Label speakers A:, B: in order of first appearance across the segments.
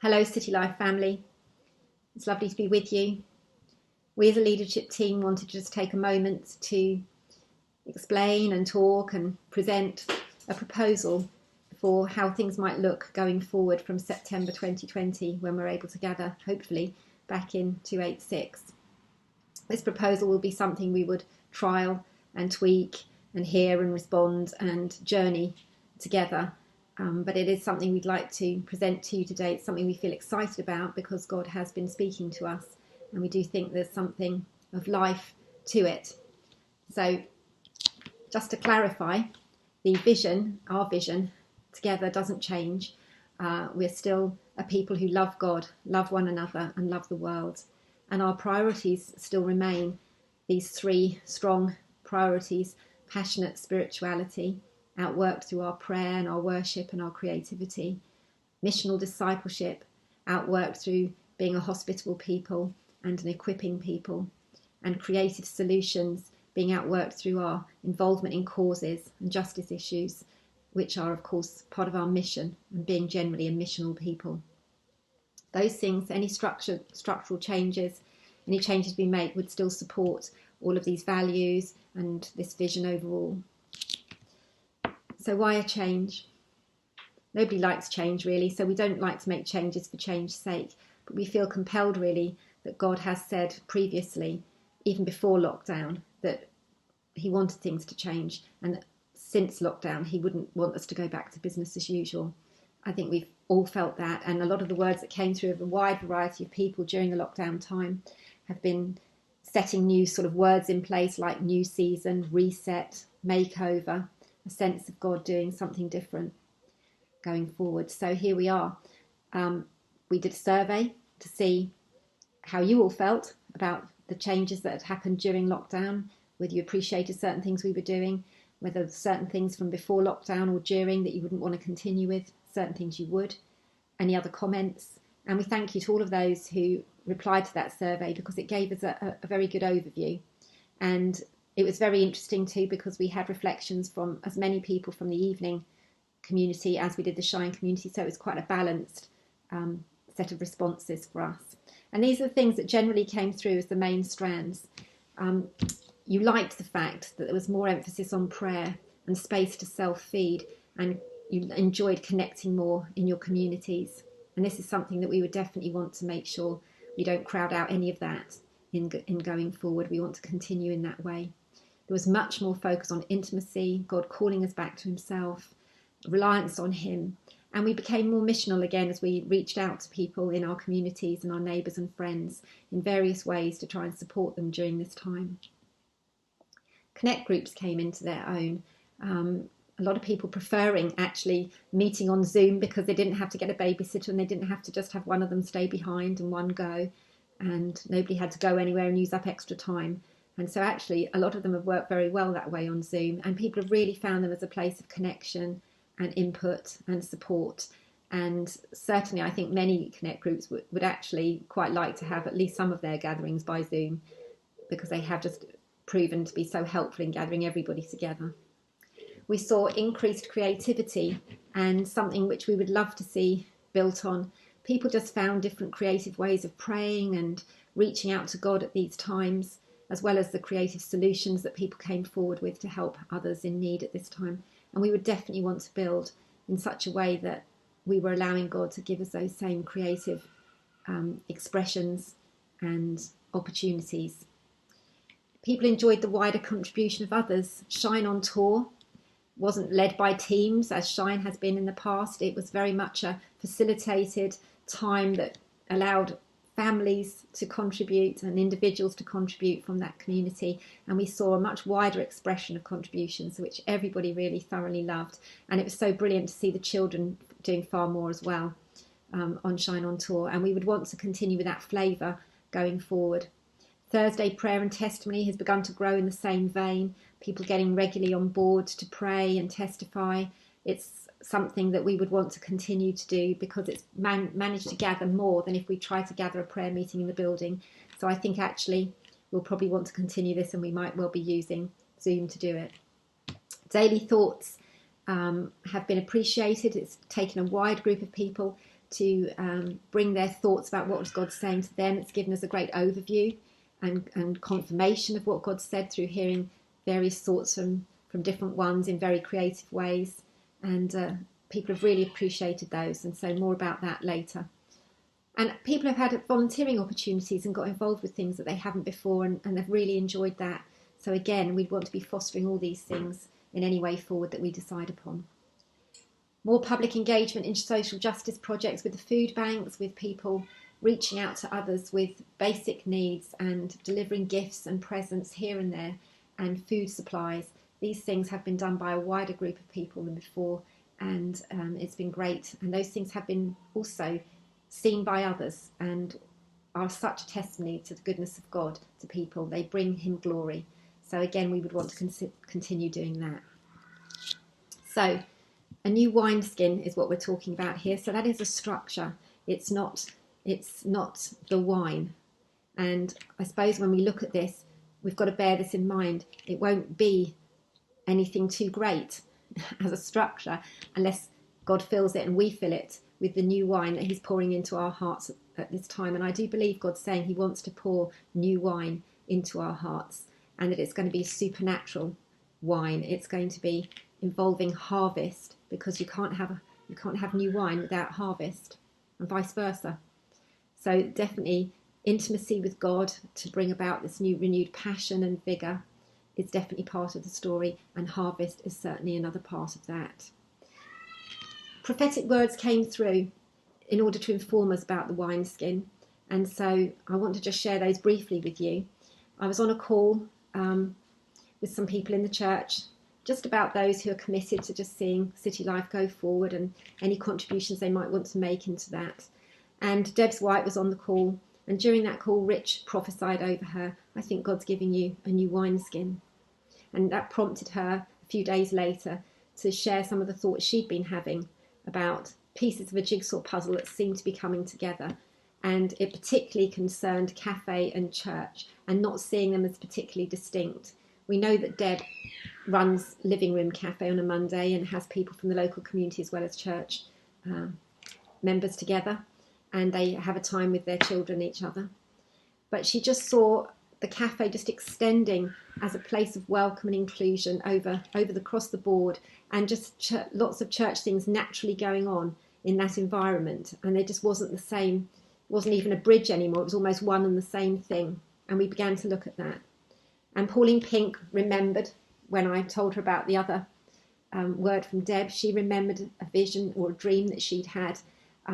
A: Hello, City Life family. It's lovely to be with you. We as a leadership team wanted to just take a moment to explain and talk and present a proposal for how things might look going forward from September 2020 when we're able to gather, hopefully, back in 286. This proposal will be something we would trial and tweak and hear and respond and journey together. But it is something we'd like to present to you today. It's something we feel excited about because God has been speaking to us, and we do think there's something of life to it. So just to clarify, the vision, our vision together doesn't change. We're still a people who love God, love one another and love the world. And our priorities still remain these three strong priorities: passionate spirituality, outworked through our prayer and our worship and our creativity; missional discipleship, outworked through being a hospitable people and an equipping people; and creative solutions, being outworked through our involvement in causes and justice issues, which are of course part of our mission and being generally a missional people. Those things, any structural changes, any changes we make would still support all of these values and this vision overall. So why a change? Nobody likes change really, so we don't like to make changes for change's sake, but we feel compelled really that God has said previously, even before lockdown, that he wanted things to change, and that since lockdown he wouldn't want us to go back to business as usual. I think we've all felt that, and a lot of the words that came through of a wide variety of people during the lockdown time have been setting new sort of words in place like new season, reset, makeover, a sense of God doing something different going forward. So here we are. We did a survey to see how you all felt about the changes that had happened during lockdown, whether you appreciated certain things we were doing, whether certain things from before lockdown or during that you wouldn't want to continue with, certain things you would, any other comments. And we thank you to all of those who replied to that survey, because it gave us a very good overview. And it was very interesting too, because we had reflections from as many people from the evening community as we did the Shine community. So it was quite a balanced set of responses for us. And these are the things that generally came through as the main strands. You liked the fact that there was more emphasis on prayer and space to self-feed, and you enjoyed connecting more in your communities. And this is something that we would definitely want to make sure we don't crowd out any of that in going forward. We want to continue in that way. There was much more focus on intimacy, God calling us back to himself, reliance on him. And we became more missional again as we reached out to people in our communities and our neighbours and friends in various ways to try and support them during this time. Connect groups came into their own. A lot of people preferring actually meeting on Zoom because they didn't have to get a babysitter and they didn't have to just have one of them stay behind and one go, and nobody had to go anywhere and use up extra time. And so actually a lot of them have worked very well that way on Zoom, and people have really found them as a place of connection and input and support. And certainly I think many Connect groups would actually quite like to have at least some of their gatherings by Zoom, because they have just proven to be so helpful in gathering everybody together. We saw increased creativity, and something which we would love to see built on. People just found different creative ways of praying and reaching out to God at these times, as well as the creative solutions that people came forward with to help others in need at this time. And we would definitely want to build in such a way that we were allowing God to give us those same creative expressions and opportunities. People enjoyed the wider contribution of others. Shine on Tour wasn't led by teams as Shine has been in the past. It was very much a facilitated time that allowed families to contribute and individuals to contribute from that community, and we saw a much wider expression of contributions, which everybody really thoroughly loved. And it was so brilliant to see the children doing far more as well on Shine on Tour, and we would want to continue with that flavour going forward. Thursday prayer and testimony has begun to grow in the same vein, people getting regularly on board to pray and testify. It's something that we would want to continue to do, because it's managed to gather more than if we try to gather a prayer meeting in the building. So I think actually we'll probably want to continue this, and we might well be using Zoom to do it. Daily thoughts have been appreciated. It's taken a wide group of people to bring their thoughts about what was God saying to them. It's given us a great overview and confirmation of what God said through hearing various thoughts from different ones in very creative ways. And people have really appreciated those. And so more about that later. And people have had volunteering opportunities and got involved with things that they haven't before, and they've really enjoyed that. So again, we'd want to be fostering all these things in any way forward that we decide upon. More public engagement in social justice projects with the food banks, with people reaching out to others with basic needs and delivering gifts and presents here and there, and food supplies. These things have been done by a wider group of people than before, and it's been great. And those things have been also seen by others and are such a testimony to the goodness of God to people. They bring him glory. So again, we would want to continue doing that. So a new wineskin is what we're talking about here. So that is a structure. It's not the wine. And I suppose when we look at this, we've got to bear this in mind. It won't be anything too great as a structure unless God fills it and we fill it with the new wine that he's pouring into our hearts at this time. And I do believe God's saying he wants to pour new wine into our hearts, and that it's going to be supernatural wine. It's going to be involving harvest, because you can't have new wine without harvest, and vice versa. So definitely intimacy with God to bring about this new renewed passion and vigour is definitely part of the story, and harvest is certainly another part of that. Prophetic words came through in order to inform us about the wineskin, and so I want to just share those briefly with you. I was on a call with some people in the church, just about those who are committed to just seeing City Life go forward and any contributions they might want to make into that. And Debs White was on the call, and during that call, Rich prophesied over her, I think God's giving you a new wineskin. And that prompted her a few days later to share some of the thoughts she'd been having about pieces of a jigsaw puzzle that seemed to be coming together. And it particularly concerned cafe and church, and not seeing them as particularly distinct. We know that Deb runs Living Room Cafe on a Monday and has people from the local community as well as church members together, and they have a time with their children, each other. But she just saw the cafe just extending as a place of welcome and inclusion across the board, and just lots of church things naturally going on in that environment. And there just wasn't the same, wasn't even a bridge anymore. It was almost one and the same thing. And we began to look at that. And Pauline Pink remembered when I told her about the other word from Deb. She remembered a vision or a dream that she'd had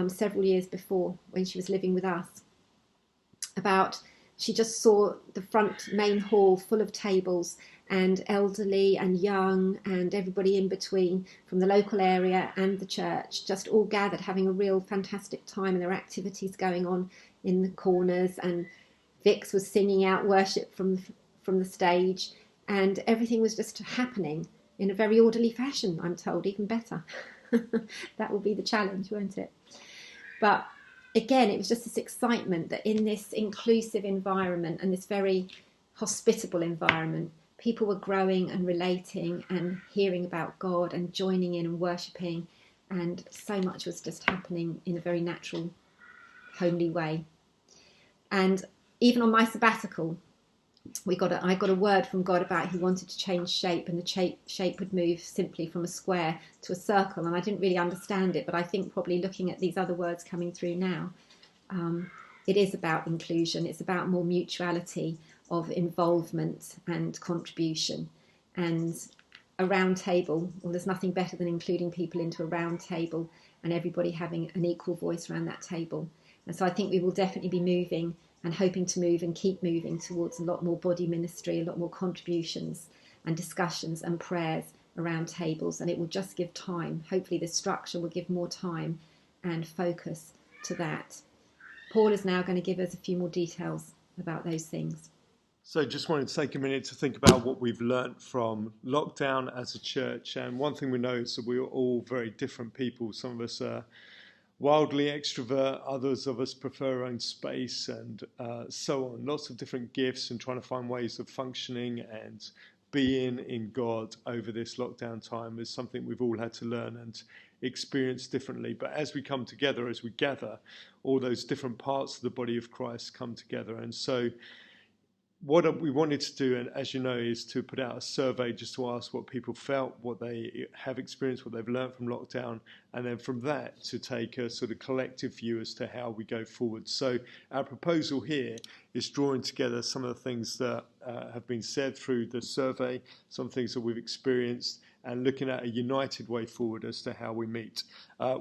A: several years before when she was living with us. She just saw the front main hall full of tables, and elderly and young and everybody in between from the local area and the church, just all gathered having a real fantastic time, and there were activities going on in the corners, and Vix was singing out worship from the stage, and everything was just happening in a very orderly fashion, I'm told, even better. That will be the challenge, won't it? But again, it was just this excitement that in this inclusive environment and this very hospitable environment, people were growing and relating and hearing about God and joining in and worshipping, and so much was just happening in a very natural, homely way. And even on my sabbatical, I got a word from God about he wanted to change shape, and the shape would move simply from a square to a circle. And I didn't really understand it, but I think probably looking at these other words coming through now, it is about inclusion. It's about more mutuality of involvement and contribution. And a round table, well, there's nothing better than including people into a round table and everybody having an equal voice around that table. And so I think we will definitely be moving and hoping to move and keep moving towards a lot more body ministry, a lot more contributions and discussions and prayers around tables. And it will just give time. Hopefully this structure will give more time and focus to that. Paul is now going to give us a few more details about those things.
B: So just wanted to take a minute to think about what we've learnt from lockdown as a church. And one thing we know is that we are all very different people. Some of us are wildly extrovert, others of us prefer our own space, and so on. Lots of different gifts, and trying to find ways of functioning and being in God over this lockdown time is something we've all had to learn. And experience differently. But as we come together, as we gather, all those different parts of the body of Christ come together. And so what we wanted to do, and as you know, is to put out a survey just to ask what people felt, what they have experienced, what they've learned from lockdown, and then from that to take a sort of collective view as to how we go forward. So our proposal here is drawing together some of the things that have been said through the survey, some things that we've experienced, and looking at a united way forward as to how we meet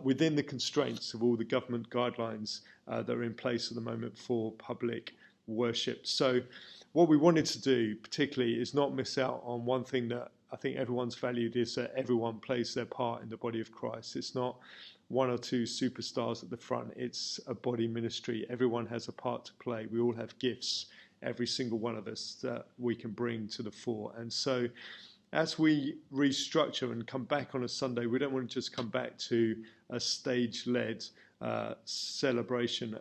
B: within the constraints of all the government guidelines that are in place at the moment for public worship. So what we wanted to do particularly is not miss out on one thing that I think everyone's valued, is that everyone plays their part in the body of Christ. It's not one or two superstars at the front. It's a body ministry. Everyone has a part to play. We all have gifts, every single one of us, that we can bring to the fore. And so as we restructure and come back on a Sunday, we don't want to just come back to a stage-led celebration.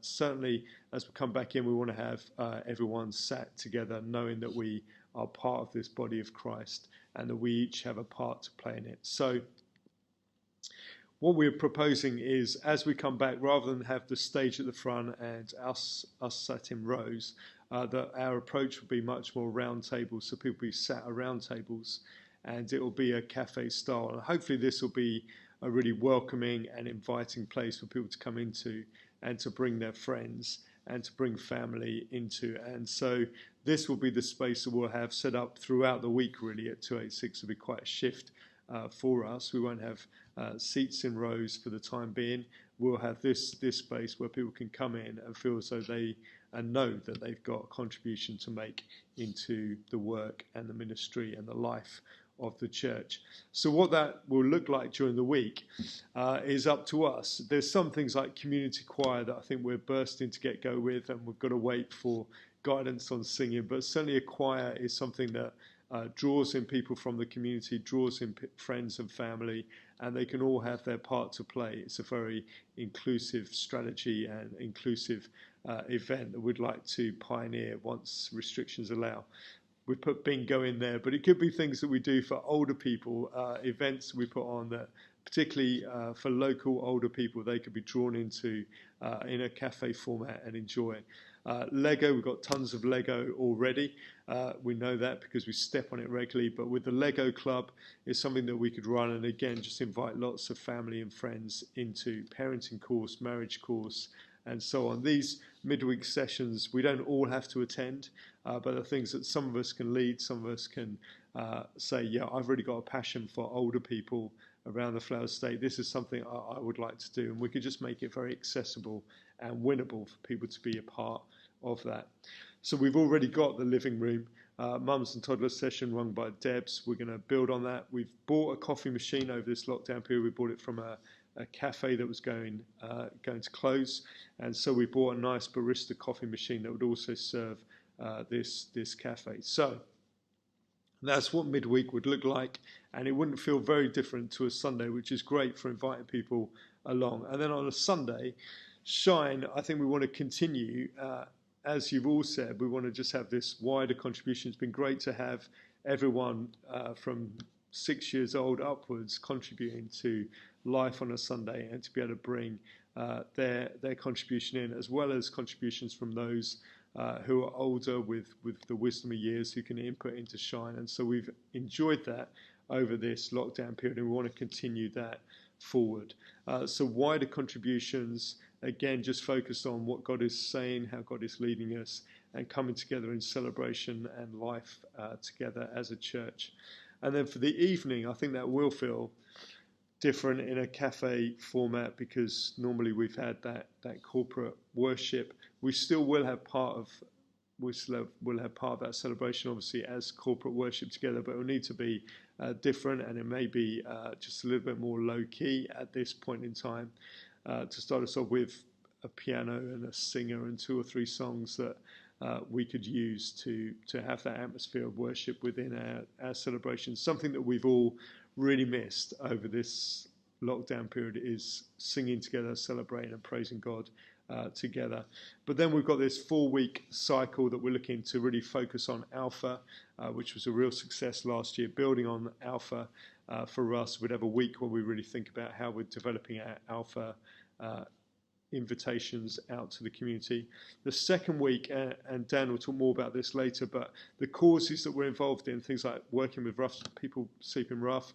B: Certainly, as we come back in, we want to have everyone sat together, knowing that we are part of this body of Christ and that we each have a part to play in it. So what we're proposing is, as we come back, rather than have the stage at the front and us sat in rows, that our approach will be much more round tables, so people will be sat around tables, and it will be a cafe style. And hopefully this will be a really welcoming and inviting place for people to come into and to bring their friends and to bring family into. And so this will be the space that we'll have set up throughout the week, really, at 286. It'll be quite a shift for us. We won't have seats in rows for the time being. We'll have this space where people can come in and feel as though they know that they've got a contribution to make into the work and the ministry and the life of the church. So what that will look like during the week is up to us. There's some things like community choir that I think we're bursting to get go with, and we've got to wait for guidance on singing, but certainly a choir is something that draws in people from the community, draws in friends and family, and they can all have their part to play. It's a very inclusive strategy and inclusive event that we'd like to pioneer once restrictions allow. We put bingo in there, but it could be things that we do for older people, events we put on that, particularly for local older people, they could be drawn into in a cafe format and enjoy. Lego, we've got tons of Lego already. We know that because we step on it regularly, but with the Lego Club, it's something that we could run, and again, just invite lots of family and friends into parenting course, marriage course, and so on. These midweek sessions, we don't all have to attend, but the things that some of us can lead, some of us can say, yeah, I've really got a passion for older people around the Flower State. This is something I would like to do, and we could just make it very accessible and winnable for people to be a part of that. So we've already got the living room, mums and toddlers session run by Debs. We're going to build on that. We've bought a coffee machine over this lockdown period. We bought it from a cafe that was going to close, and so we bought a nice barista coffee machine that would also serve this cafe. So that's what midweek would look like, and it wouldn't feel very different to a Sunday, which is great for inviting people along. And then on a Sunday, Shine, I think we want to continue, as you've all said, we want to just have this wider contribution. It's been great to have everyone from 6 years old upwards contributing to life on a Sunday, and to be able to bring their contribution in, as well as contributions from those who are older with the wisdom of years who can input into Shine. And so we've enjoyed that over this lockdown period, and we want to continue that forward. So wider contributions, again, just focused on what God is saying, how God is leading us, and coming together in celebration and life together as a church. And then for the evening, I think that will feel different in a cafe format, because normally we've had that corporate worship. We still will have part of that celebration, obviously, as corporate worship together, but it will need to be different, and it may be just a little bit more low key at this point in time, to start us off with a piano and a singer and 2 or 3 songs that we could use to have that atmosphere of worship within our celebration, something that we've all really missed over this lockdown period is singing together, celebrating and praising God together. But then we've got this 4-week cycle that we're looking to really focus on Alpha, which was a real success last year. Building on Alpha for us, we'd have a week where we really think about how we're developing our Alpha invitations out to the community. The second week, and Dan will talk more about this later, but the causes that we're involved in, things like working with rough people sleeping rough,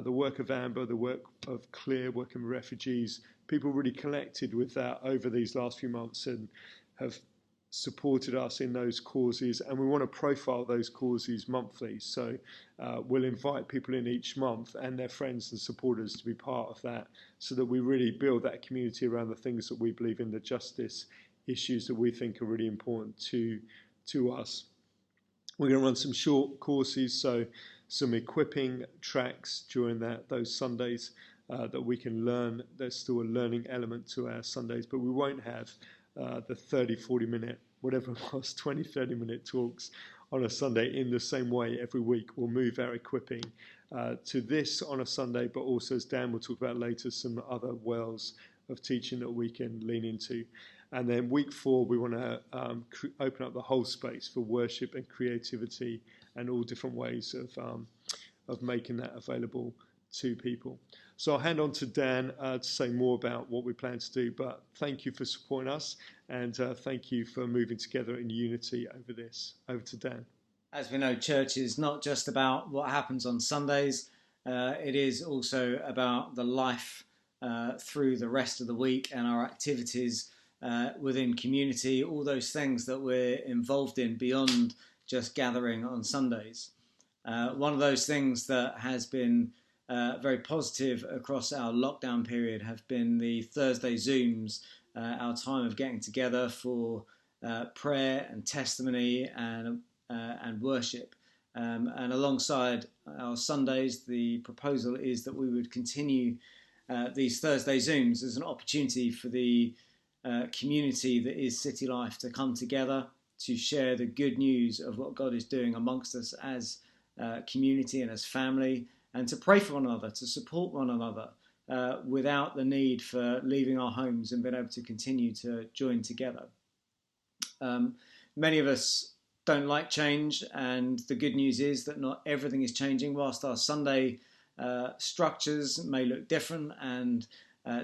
B: the work of Amber, the work of Clear, working with refugees, people really connected with that over these last few months and have supported us in those causes, and we want to profile those causes monthly. So we'll invite people in each month and their friends and supporters to be part of that, so that we really build that community around the things that we believe in, the justice issues that we think are really important to us. We're going to run some short courses, so some equipping tracks during those Sundays that we can learn. There's still a learning element to our Sundays, but we won't have the 30, 40 minute, whatever it was, 20, 30 minute talks on a Sunday in the same way every week. We'll move our equipping to this on a Sunday, but also, as Dan will talk about later, some other wells of teaching that we can lean into. And then week 4, we want to open up the whole space for worship and creativity and all different ways of making that available to people. So I'll hand on to Dan to say more about what we plan to do, but thank you for supporting us, and thank you for moving together in unity over this. Over to Dan.
C: As we know, church is not just about what happens on Sundays, it is also about the life through the rest of the week and our activities within community, all those things that we're involved in beyond just gathering on Sundays. One of those things that has been very positive across our lockdown period have been the Thursday Zooms, our time of getting together for prayer and testimony and worship. And alongside our Sundays, the proposal is that we would continue these Thursday Zooms as an opportunity for the community that is City Life to come together to share the good news of what God is doing amongst us as community and as family, and to pray for one another, to support one another without the need for leaving our homes and being able to continue to join together. Many of us don't like change, and the good news is that not everything is changing. Whilst our Sunday structures may look different and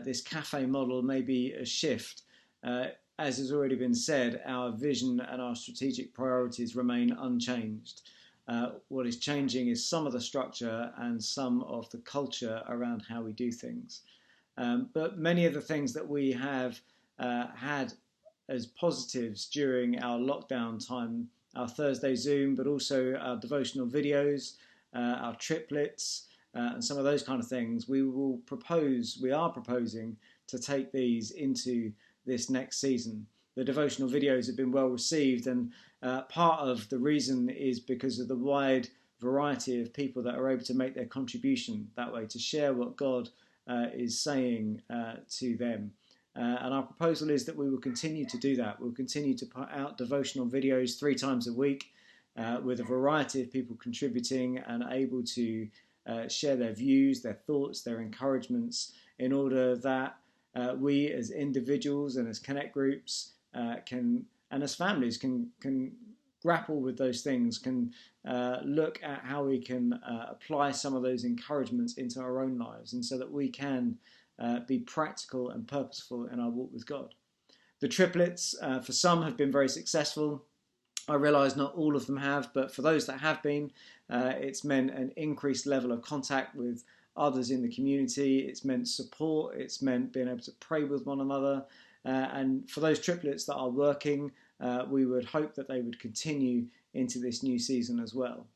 C: this cafe model may be a shift, as has already been said, our vision and our strategic priorities remain unchanged. What is changing is some of the structure and some of the culture around how we do things. But many of the things that we have had as positives during our lockdown time, our Thursday Zoom, but also our devotional videos, our triplets, and some of those kind of things, we are proposing to take these into this next season. The devotional videos have been well received, and part of the reason is because of the wide variety of people that are able to make their contribution that way, to share what God is saying to them. And our proposal is that we will continue to do that. We'll continue to put out devotional videos 3 times a week with a variety of people contributing and able to share their views, their thoughts, their encouragements, in order that we as individuals and as connect groups and as families can grapple with those things, can look at how we can apply some of those encouragements into our own lives, and so that we can be practical and purposeful in our walk with God. The triplets, for some, have been very successful. I realise not all of them have, but for those that have been, it's meant an increased level of contact with others in the community. It's meant support. It's meant being able to pray with one another. And for those triplets that are working, we would hope that they would continue into this new season as well.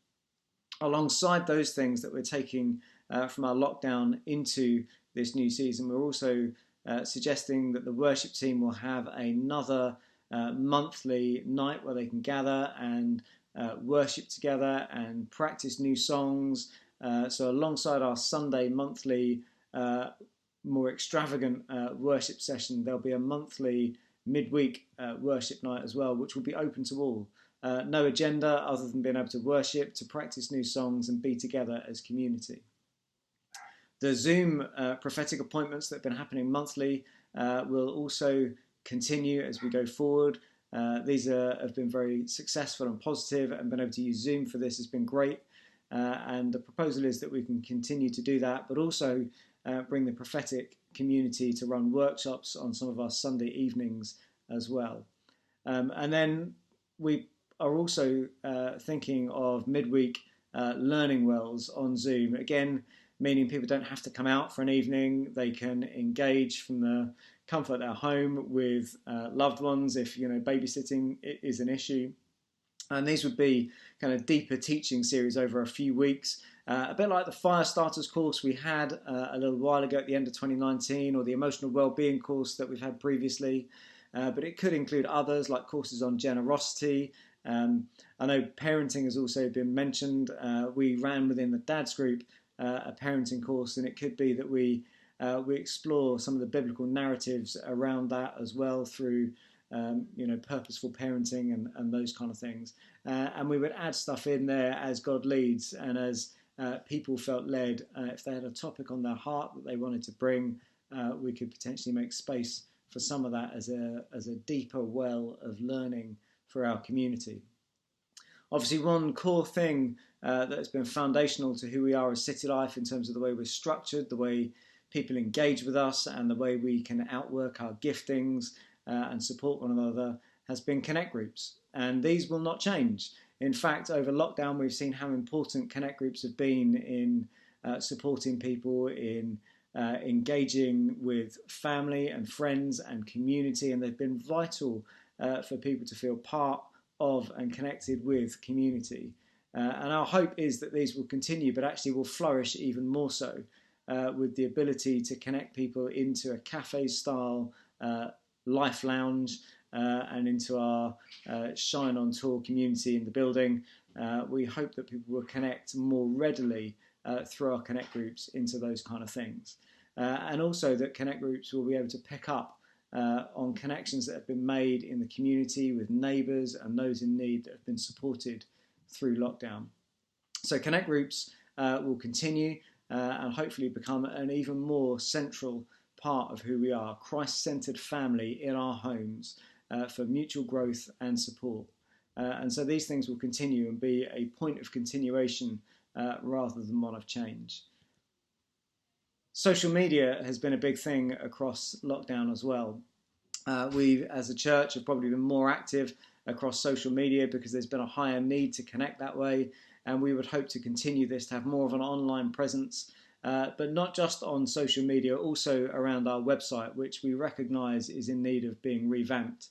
C: Alongside those things that we're taking from our lockdown into this new season, we're also suggesting that the worship team will have another monthly night where they can gather and worship together and practice new songs. So alongside our Sunday monthly more extravagant worship session, there'll be a monthly midweek worship night as well, which will be open to all. No agenda other than being able to worship, to practice new songs and be together as community. The Zoom prophetic appointments that have been happening monthly will also continue as we go forward. These have been very successful and positive, and being able to use Zoom for this has been great. And the proposal is that we can continue to do that, but also bring the prophetic community to run workshops on some of our Sunday evenings as well. And then we are also thinking of midweek learning wells on Zoom. Again, meaning people don't have to come out for an evening. They can engage from the comfort of their home with loved ones if, babysitting is an issue. And these would be kind of deeper teaching series over a few weeks, a bit like the Fire Starters course we had a little while ago at the end of 2019, or the Emotional Wellbeing course that we've had previously. But it could include others, like courses on generosity. I know parenting has also been mentioned. We ran within the Dads group a parenting course, and it could be that we explore some of the biblical narratives around that as well through purposeful parenting and those kind of things. And we would add stuff in there as God leads, and as people felt led. If they had a topic on their heart that they wanted to bring, we could potentially make space for some of that as a deeper well of learning for our community. Obviously, one core thing that has been foundational to who we are as City Life in terms of the way we're structured, the way people engage with us, and the way we can outwork our giftings and support one another has been connect groups. And these will not change. In fact, over lockdown, we've seen how important connect groups have been in supporting people, in engaging with family and friends and community, and they've been vital for people to feel part of and connected with community. And our hope is that these will continue, but actually will flourish even more so with the ability to connect people into a cafe-style life lounge and into our Shine on Tour community in the building. We hope that people will connect more readily through our connect groups into those kind of things. And also that connect groups will be able to pick up on connections that have been made in the community with neighbours and those in need that have been supported through lockdown. So connect groups will continue and hopefully become an even more central part of who we are, Christ-centred family in our homes for mutual growth and support. And so these things will continue and be a point of continuation rather than one of change. Social media has been a big thing across lockdown as well. We, as a church, have probably been more active across social media because there's been a higher need to connect that way. And we would hope to continue this, to have more of an online presence, but not just on social media, also around our website, which we recognise is in need of being revamped.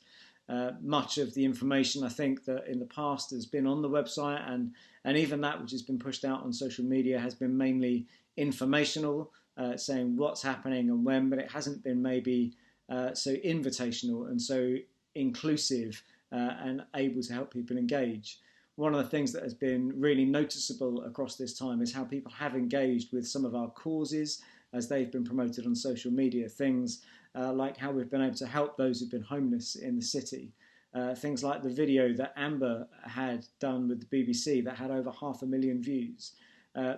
C: Much of the information, I think, that in the past has been on the website, and even that which has been pushed out on social media has been mainly informational, saying what's happening and when, but it hasn't been maybe so invitational and so inclusive and able to help people engage. One of the things that has been really noticeable across this time is how people have engaged with some of our causes as they've been promoted on social media. Things like how we've been able to help those who've been homeless in the city. Things like the video that Amber had done with the BBC that had over 500,000 views.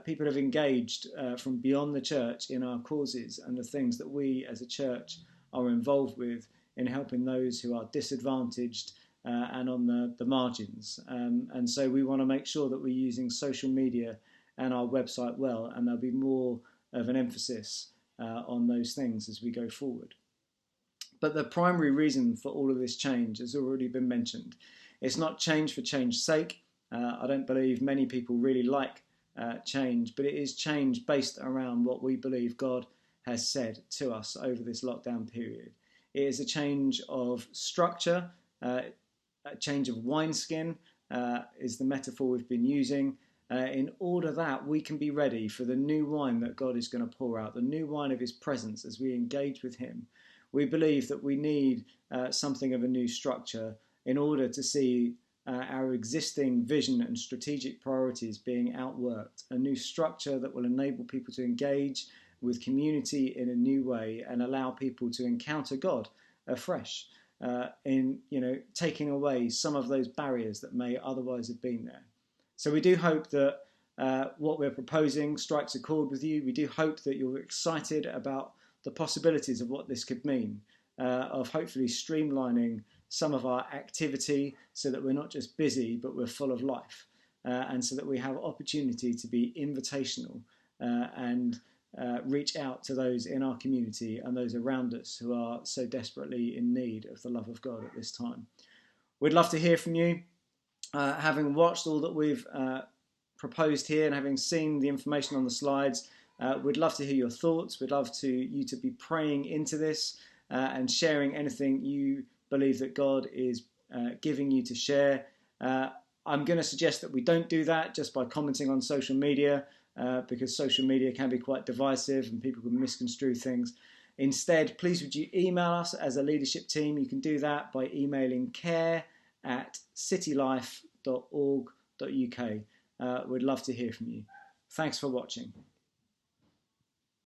C: People have engaged from beyond the church in our causes and the things that we as a church are involved with in helping those who are disadvantaged and on the margins. And so we want to make sure that we're using social media and our website well, and there'll be more of an emphasis on those things as we go forward. But the primary reason for all of this change has already been mentioned. It's not change for change's sake. I don't believe many people really like change, but it is change based around what we believe God has said to us over this lockdown period. It is a change of structure, a change of wineskin is the metaphor we've been using, in order that we can be ready for the new wine that God is going to pour out, the new wine of his presence as we engage with him. We believe that we need something of a new structure in order to see our existing vision and strategic priorities being outworked, a new structure that will enable people to engage with community in a new way and allow people to encounter God afresh in taking away some of those barriers that may otherwise have been there. So we do hope that what we're proposing strikes a chord with you. We do hope that you're excited about the possibilities of what this could mean, of hopefully streamlining some of our activity so that we're not just busy, but we're full of life, and so that we have opportunity to be invitational and reach out to those in our community and those around us who are so desperately in need of the love of God at this time. We'd love to hear from you. Having watched all that we've proposed here and having seen the information on the slides, we'd love to hear your thoughts. We'd love you to be praying into this and sharing anything you believe that God is giving you to share. I'm going to suggest that we don't do that just by commenting on social media, because social media can be quite divisive and people can misconstrue things. Instead, please would you email us as a leadership team. You can do that by emailing care@citylife.org.uk. We'd love to hear from you. Thanks for watching.